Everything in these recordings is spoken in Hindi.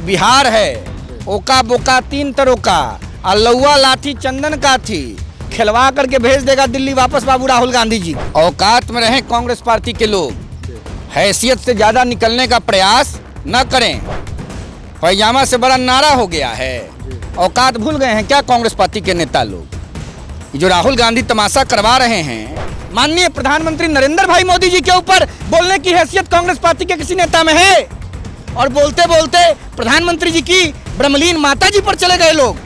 बिहार है ओका बोका तीन तरों का, अलौआ लाठी चंदन का थी, खिलवा करके भेज देगा दिल्ली वापस बाबू राहुल गांधी जी। औकात में रहें कांग्रेस पार्टी के लोग, हैसियत से ज्यादा निकलने का प्रयास न करें। पैजामा से बड़ा नारा हो गया है। औकात भूल गए हैं क्या कांग्रेस पार्टी के नेता लोग? जो राहुल गांधी तमाशा करवा रहे हैं, माननीय प्रधानमंत्री नरेंद्र भाई मोदी जी के ऊपर बोलने की हैसियत कांग्रेस पार्टी के किसी नेता में है? और बोलते बोलते प्रधानमंत्री जी की ब्रह्मलीन माता जी पर चले गए लोग।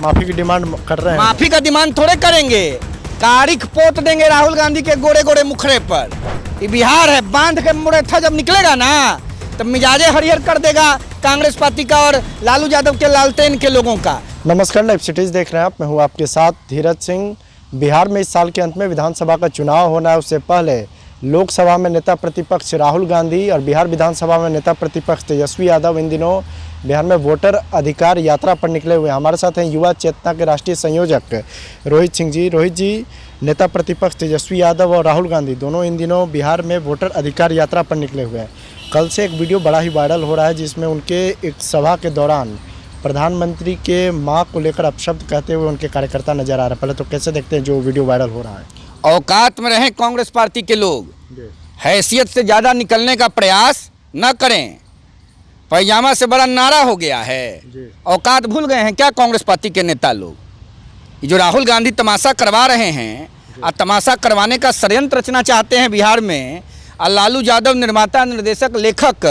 माफी की डिमांड कर रहे हैं। माफी का डिमांड थोड़े करेंगे, तारीख पोत देंगे राहुल गांधी के गोरे गोरे मुखरे पर। ये बिहार है, बांध के मुरेठा जब निकलेगा ना तब मिजाजे हरिहर कर देगा कांग्रेस पार्टी का और लालू यादव के लालटेन के लोगों का। नमस्कार, लाइव सिटीज देख रहे हैं आप। मैं हूं आपके साथ धीरज सिंह। बिहार में इस साल के अंत में विधानसभा का चुनाव होना है। उससे पहले लोकसभा में नेता प्रतिपक्ष राहुल गांधी और बिहार विधानसभा में नेता प्रतिपक्ष तेजस्वी यादव इन दिनों बिहार में वोटर अधिकार यात्रा पर निकले हुए हैं। हमारे साथ हैं युवा चेतना के राष्ट्रीय संयोजक रोहित सिंह जी। रोहित जी, नेता प्रतिपक्ष तेजस्वी यादव और राहुल गांधी दोनों इन दिनों बिहार में वोटर अधिकार यात्रा पर निकले हुए हैं। कल से एक वीडियो बड़ा ही वायरल हो रहा है जिसमें उनके एक सभा के दौरान प्रधानमंत्री के मां को लेकर अपशब्द कहते हुए उनके कार्यकर्ता नजर आ रहे हैं। पहले तो कैसे देखते हैं जो वीडियो वायरल हो रहा है? औकात में रहें कांग्रेस पार्टी के लोग, हैसियत से ज्यादा निकलने का प्रयास न करें। पैजामा से बड़ा नारा हो गया है। औकात भूल गए हैं क्या कांग्रेस पार्टी के नेता लोग? जो राहुल गांधी तमाशा करवा रहे हैं और तमाशा करवाने का षड्यंत्र रचना चाहते हैं बिहार में, और लालू यादव निर्माता निर्देशक लेखक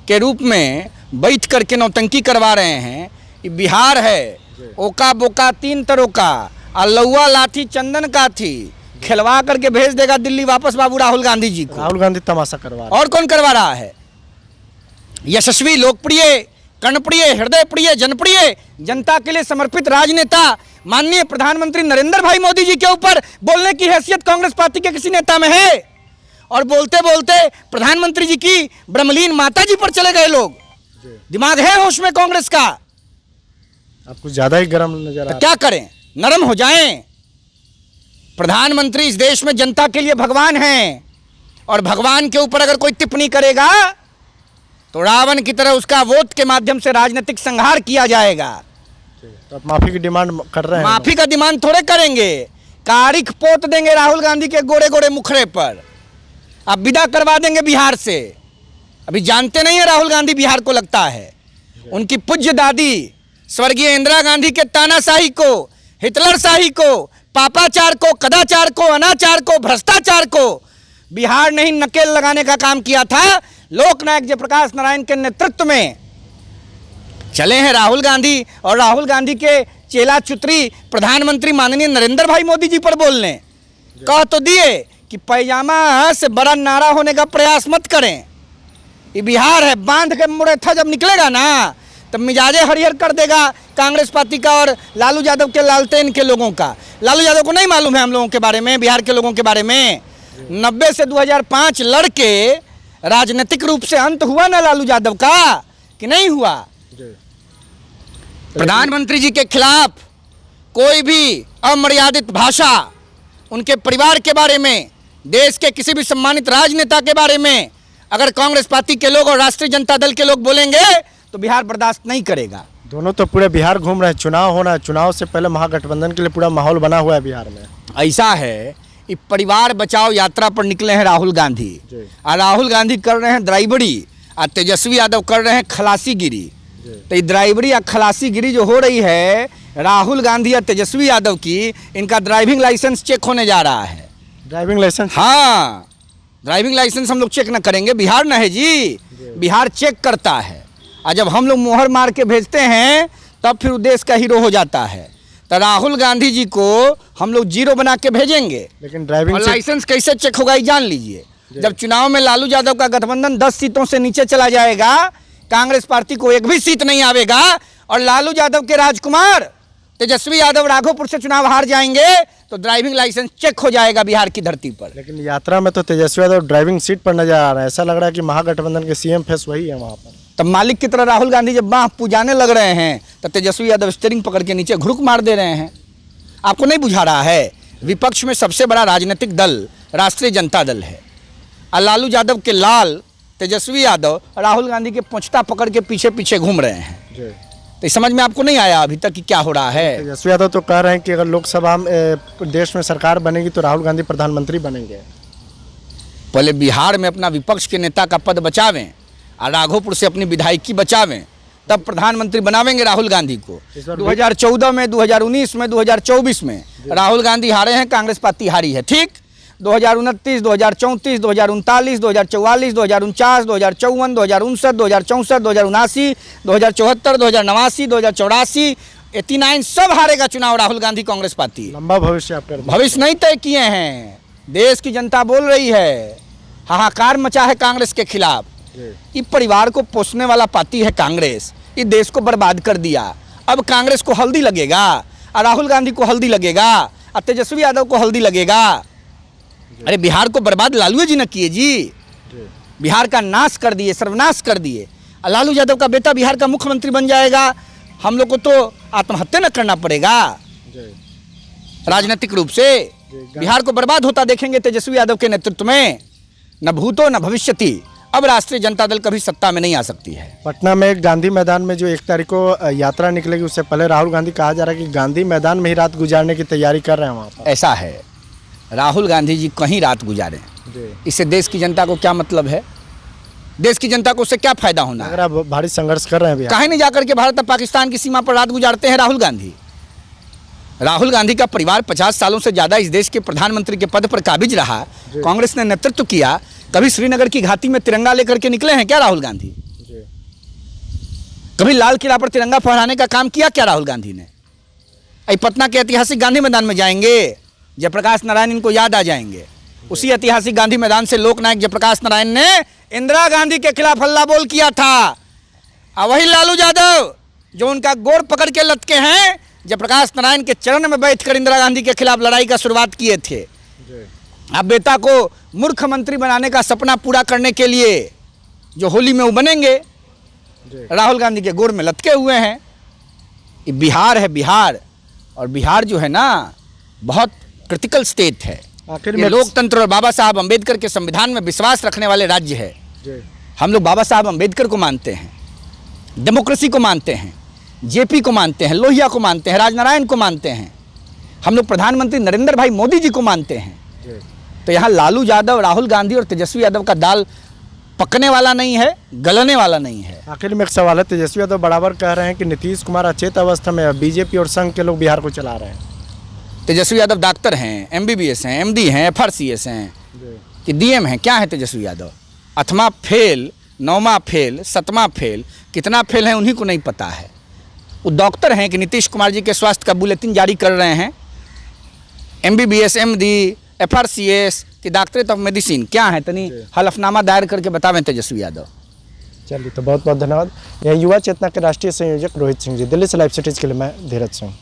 के रूप में बैठ करके नौटंकी करवा रहे हैं। ये बिहार है ओका बोका तीन तरों का, अलौआ लाठी चंदन का थी, खिलवा करके भेज देगा दिल्ली वापस बाबू राहुल गांधी जी को। राहुल गांधी तमाशा करवा रहे हैं। और कौन करवा रहा है? यशस्वी, लोकप्रिय, कर्णप्रिय, हृदय प्रिय, जनप्रिय, जनता के लिए समर्पित राजनेता माननीय प्रधानमंत्री नरेंद्र भाई मोदी जी के ऊपर बोलने की हैसियत कांग्रेस पार्टी के किसी नेता में है? और बोलते बोलते प्रधानमंत्री जी की ब्रह्मलीन माता जी पर चले गए लोग। दिमाग है होश में कांग्रेस का? आप कुछ ज्यादा ही गर्म नजर आ रहा है। क्या करें, नरम हो जाएं। प्रधानमंत्री इस देश में जनता के लिए भगवान हैं, और भगवान के ऊपर अगर कोई टिप्पणी करेगा तो रावण की तरह उसका वोट के माध्यम से राजनीतिक संहार किया जाएगा। तो आप माफी की डिमांड कर रहे हैं? माफी का डिमांड थोड़े करेंगे, तारीख पोत देंगे राहुल गांधी के गोरे गोरे मुखरे पर। अब विदा करवा देंगे बिहार से। अभी जानते नहीं है राहुल गांधी बिहार को लगता है। उनकी पूज्य दादी स्वर्गीय इंदिरा गांधी के तानाशाही को, हिटलर शाही को, पापाचार को, कदाचार को, अनाचार को, भ्रष्टाचार को बिहार ने ही नकेल लगाने का काम किया था। लोकनायक जयप्रकाश नारायण के नेतृत्व में चले हैं राहुल गांधी, और राहुल गांधी के चेला चुत्री प्रधानमंत्री माननीय नरेंद्र भाई मोदी जी पर बोलने कह तो दिए कि पैजामा से बड़ा नारा होने का प्रयास मत करें। ये बिहार है, बांध के मुरेठा जब निकलेगा ना तब मिजाजे हरिहर कर देगा कांग्रेस पार्टी का और लालू यादव के लालटेन के लोगों का। लालू यादव को नहीं मालूम है हम लोगों के बारे में, बिहार के लोगों के बारे में? 90 से 2005 लड़के राजनीतिक रूप से अंत हुआ ना लालू यादव का, कि नहीं हुआ? प्रधानमंत्री जी के खिलाफ कोई भी अमर्यादित भाषा, उनके परिवार के बारे में, देश के किसी भी सम्मानित राजनेता के बारे में अगर कांग्रेस पार्टी के लोग और राष्ट्रीय जनता दल के लोग बोलेंगे तो बिहार बर्दाश्त नहीं करेगा। दोनों तो पूरे बिहार घूम रहे हैं, चुनाव होना है, चुनाव से पहले महागठबंधन के लिए पूरा माहौल बना हुआ है बिहार में। ऐसा है, ये परिवार बचाओ यात्रा पर निकले हैं राहुल गांधी, और राहुल गांधी कर रहे हैं ड्राइवरी और तेजस्वी यादव कर रहे हैं खलासीगिरी। तो ये ड्राइवरी या खलासीगिरी जो हो रही है राहुल गांधी या तेजस्वी यादव की, इनका ड्राइविंग लाइसेंस चेक होने जा रहा है। Driving licence? हाँ, ड्राइविंग लाइसेंस हम लोग चेक न करेंगे? बिहार न है जी, बिहार चेक करता है। और जब हम लोग मोहर मार के भेजते हैं तब फिर देश का हीरो हो जाता है। तो राहुल गांधी जी को हम लोग जीरो बना के भेजेंगे, लेकिन ड्राइविंग लाइसेंस कैसे चेक होगा ये जान लीजिए। जब चुनाव में लालू यादव का गठबंधन 10 सीटों से नीचे चला जाएगा, कांग्रेस पार्टी को एक भी सीट नहीं आवेगा, और लालू यादव के राजकुमार तेजस्वी यादव राघोपुर से चुनाव हार जाएंगे, तो ड्राइविंग लाइसेंस चेक हो जाएगा बिहार की धरती पर। लेकिन यात्रा में तो तेजस्वी यादव ड्राइविंग सीट पर नजर आ रहा है। ऐसा लग रहा है कि महागठबंधन के सीएम फेस वही है वहाँ पर। तब मालिक की तरह राहुल गांधी जब बाह पुजाने लग रहे हैं तो तेजस्वी यादव स्टीयरिंग पकड़ के नीचे घुड़क मार दे रहे हैं। आपको नहीं बुझा रहा है? विपक्ष में सबसे बड़ा राजनीतिक दल राष्ट्रीय जनता दल है, और लालू यादव के लाल तेजस्वी यादव राहुल गांधी के पोंछता पकड़ के पीछे पीछे घूम रहे हैं। जी। तो इस समझ में आपको नहीं आया अभी तक कि क्या हो रहा है? तेजस्वी यादव तो कह रहे हैं कि अगर लोकसभा में देश में सरकार बनेगी तो राहुल गांधी प्रधानमंत्री बनेंगे। पहले बिहार में अपना विपक्ष के नेता का पद बचावें और राघोपुर से अपनी विधायकी बचावें, तब प्रधानमंत्री बनावेंगे राहुल गांधी को। 2014 में, 2019 में, 2024 में राहुल गांधी हारे हैं, कांग्रेस पार्टी हारी है, ठीक। 2029, 2034, 2039, 2044, 2049, 2054, 2059, 2064, 2079, 2074, 2089, 2084, 89 सब हारेगा चुनाव राहुल गांधी कांग्रेस पार्टी। लंबा भविष्य आप कर भविष्य नहीं तय किए हैं, देश की जनता बोल रही है, हाहाकार मचा है कांग्रेस के खिलाफ। ये परिवार को पोसने वाला पार्टी है कांग्रेस, ये देश को बर्बाद कर दिया। अब कांग्रेस को हल्दी लगेगा और राहुल गांधी को हल्दी लगेगा और तेजस्वी यादव को हल्दी लगेगा। अरे बिहार को बर्बाद लालू जी ने किए जी, बिहार का नाश कर दिए, सर्वनाश कर दिए। और लालू यादव का बेटा बिहार का मुख्यमंत्री बन जाएगा, हम लोग को तो आत्महत्या न करना पड़ेगा राजनीतिक रूप से। बिहार को बर्बाद होता देखेंगे तेजस्वी यादव के नेतृत्व में, न भूतो न भविष्यति। अब राष्ट्रीय जनता दल कभी सत्ता में नहीं आ सकती है। पटना में गांधी मैदान में जो 1 तारीख को यात्रा निकलेगी, उससे पहले राहुल गांधी कहा जा रहा है कि गांधी मैदान में ही रात गुजारने की तैयारी कर रहे हैं वहाँ पर। ऐसा है, राहुल गांधी जी कहीं रात गुजारें, इससे देश की जनता को क्या मतलब है? देश की जनता को उससे क्या फायदा होना है? अगर आप भारी संघर्ष कर रहे हैं, काहे नहीं जाकर के भारत और पाकिस्तान की सीमा पर रात गुजारते हैं राहुल गांधी? राहुल गांधी का परिवार 50 सालों से ज़्यादा इस देश के प्रधानमंत्री के पद पर काबिज रहा, कांग्रेस ने नेतृत्व किया। कभी श्रीनगर की घाटी में तिरंगा लेकर के निकले हैं क्या राहुल गांधी? कभी लाल किला पर तिरंगा फहराने का काम किया क्या राहुल गांधी ने? अभी पटना के ऐतिहासिक गांधी मैदान में जाएंगे, जयप्रकाश नारायण इनको याद आ जाएंगे। उसी ऐतिहासिक गांधी मैदान से लोकनायक जयप्रकाश नारायण ने इंदिरा गांधी के खिलाफ हल्ला बोल किया था। और वही लालू यादव जो उनका गोर पकड़ के लटके हैं, जयप्रकाश नारायण के चरण में बैठकर इंदिरा गांधी के खिलाफ लड़ाई का शुरुआत किए थे। अब बेटा को मुख्यमंत्री बनाने का सपना पूरा करने के लिए जो होली में वो बनेंगे, राहुल गांधी के गोर में लटके हुए हैं। ये बिहार है, बिहार। और बिहार जो है ना, बहुत क्रिटिकल स्टेट है। आखिर ये में लोकतंत्र और बाबा साहब अम्बेडकर के संविधान में विश्वास रखने वाले राज्य है। हम लोग बाबा साहब अम्बेडकर को मानते हैं, डेमोक्रेसी को मानते हैं, जेपी को मानते हैं, लोहिया को मानते हैं, राजनारायण को मानते हैं। हम लोग प्रधानमंत्री नरेंद्र भाई मोदी जी को मानते हैं। तो यहाँ लालू यादव, राहुल गांधी और तेजस्वी यादव का दाल पकने वाला नहीं है, गलने वाला नहीं है। आखिर में एक सवाल है, तेजस्वी यादव बराबर कह रहे हैं कि नीतीश कुमार अचेत अवस्था में है, बीजेपी और संघ के लोग बिहार को चला रहे हैं। तेजस्वी यादव डॉक्टर हैं, MBBS हैं, MD हैं, FRCS हैं कि DM हैं, क्या है Tejashwi Yadav? 8वां fail, 9वां fail, 7वां fail, कितना फेल है उन्हीं को नहीं पता है। वो डॉक्टर हैं कि नीतीश कुमार जी के स्वास्थ्य का बुलेटिन जारी कर रहे हैं। MBBS, MD, FRCS कि डॉक्टरेट ऑफ मेडिसिन क्या है, तनी हलफनामा दायर करके बतावें तेजस्वी यादव। चलिए, तो बहुत बहुत धन्यवाद। यह युवा चेतना के राष्ट्रीय संयोजक रोहित सिंह जी। दिल्ली से लाइव सिटीज के लिए मैं धीरज सिंह।